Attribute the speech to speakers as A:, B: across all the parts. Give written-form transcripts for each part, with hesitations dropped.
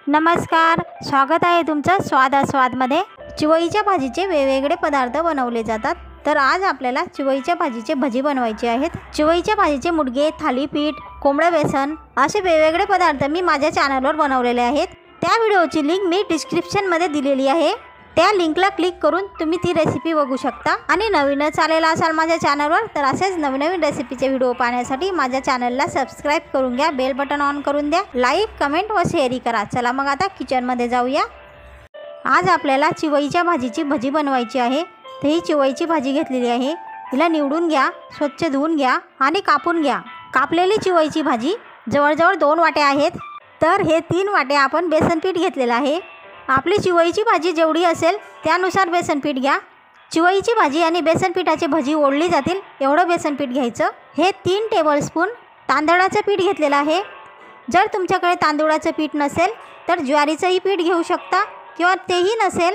A: नमस्कार, स्वागत आहे तुमचं स्वाद आस्वादमध्ये। चिवईच्या भाजीचे वेगवेगळे पदार्थ बनवले जातात, तर आज आपल्याला चिवईच्या भाजीचे भजी बनवायचे आहेत। चिवईच्या भाजीचे मुडगे, थालीपीठ, कोंबडं बेसन असे वेगवेगळे पदार्थ मी माझ्या चॅनलवर बनवलेले आहेत। त्या व्हिडिओची लिंक मी डिस्क्रिप्शनमध्ये दिलेली आहे, त्या लिंकला क्लिक करून तुम्ही ती रेसिपी बघू शकता। आणि नवीनच आलेला असाल माझ्या चॅनलवर तर असेच नवीन रेसिपीचे व्हिडिओ पाहण्यासाठी माझ्या चॅनलला सबस्क्राइब करून घ्या, बेल बटन ऑन करून द्या, लाईक, कमेंट व शेअर करा। चला मग आता किचनमध्ये जाऊया। आज आपल्याला चिवईच्या भाजीची भजी बनवायची आहे। तर ही चिवईची भाजी घेतलेली आहे, हिला निवडून घ्या, स्वच्छ धुवून घ्या आणि कापून घ्या। कापलेली चिवईची भाजी जवळजवळ 2 वाट्या आहेत, तर हे 3 वाट्या आपण बेसन पीठ घेतलेलं आहे। आपली चिवईची भाजी जेवढी असेल त्यानुसार बेसन पीठ घ्या। चिवईची भाजी आणि बेसन पिठाची भजी ओढली जातील एवढं बेसन पीठ घ्यायचं। हे 3 टेबलस्पून तांदळाचं पीठ घेतलेलं आहे। जर तुमच्याकडे तांदळाचं पीठ नसेल तर ज्वारीचंही पीठ घेऊ शकता, किंवा तेही नसेल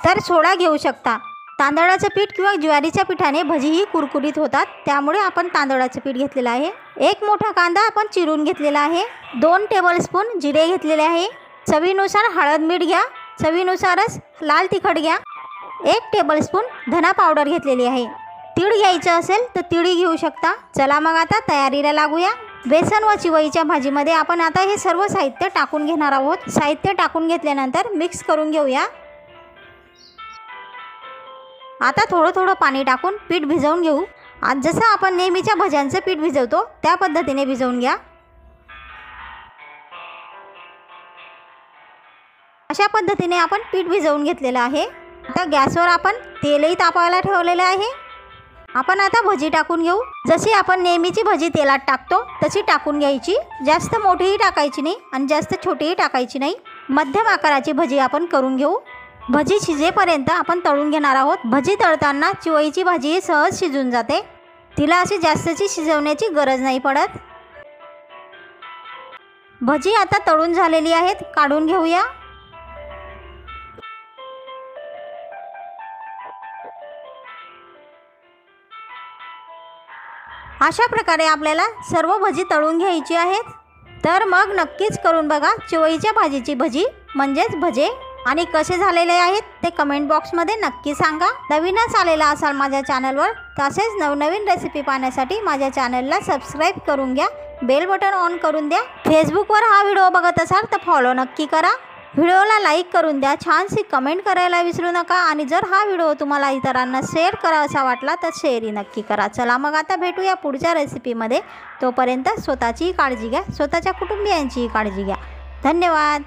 A: तर सोडा घेऊ शकता। तांदळाचं पीठ किंवा ज्वारीच्या पिठाने भजीही कुरकुरीत होतात, त्यामुळे आपण तांदळाचं पीठ घेतलेलं आहे। 1 मोठा कांदा आपण चिरून घेतलेला आहे। 2 टेबलस्पून जिरे घेतलेले आहे। चवीनुसार हळद मीठ घ्या, चवीनुसारच लाल तिखट घ्या। 1 टेबलस्पून धना पावडर घेतलेली आहे। तीळ घ्यायचं असेल तर तीळही घेऊ शकता। चला मग आता तयारीला लागूया। बेसन व चिवईच्या भाजीमध्ये आपण आता हे सर्व साहित्य टाकून घेणार आहोत। साहित्य टाकून घेतल्यानंतर मिक्स करून घेऊया। आता थोडं पाणी टाकून पीठ भिजवून घेऊ। आज जसं आपण नेहमीच्या भज्यांचं पीठ भिजवतो त्या पद्धतीने भिजवून घ्या। अशा पद्धतीने आपण पीठ भिजवून घेतलेलं आहे। आता गॅसवर आपण तेलही तापायला ठेवलेले आहे। आपण आता भजी टाकून घेऊ। जशी आपण नेहमीची भजी तेलात टाकतो तशी टाकून घ्यायची। जास्त मोठीही टाकायची नाही आणि जास्त छोटीही टाकायची नाही, मध्यम आकाराची भजी आपण करून घेऊ। भजी शिजेपर्यंत आपण तळून घेणार आहोत। भजी तळताना चिवईची भाजी सहज शिजून जाते, तिला अशी जास्तची शिजवण्याची गरज नाही पडत। भजी आता तळून झालेली आहेत, काढून घेऊया। अशा प्रकारे आपल्याला सर्व भजी तळून घ्यायची आहेत। तर मग नक्कीच करून बघा चिवईच्या भाजीची भजी म्हणजेच भजे, आणि कसे झालेले आहेत ते कमेंट बॉक्समध्ये नक्की सांगा। नवीनच आलेला असाल माझ्या चॅनलवर तसेच नवनवीन रेसिपी पाहण्यासाठी माझ्या चॅनलला सबस्क्राइब करून घ्या, बेल बटन ऑन करून द्या। फेसबुकवर हा व्हिडिओ बघत असाल तर फॉलो नक्की करा। व्हिडिओला लाईक करून द्या, छानशी कमेंट करायला विसरू नका। आणि जर हा व्हिडिओ तुम्हाला इतरांना शेअर करावासा वाटला तर शेअरही नक्की करा। चला मग आता भेटूया पुढच्या रेसिपीमध्ये। तोपर्यंत स्वतःचीही काळजी घ्या, स्वतःच्या कुटुंबियांचीही काळजी घ्या। धन्यवाद।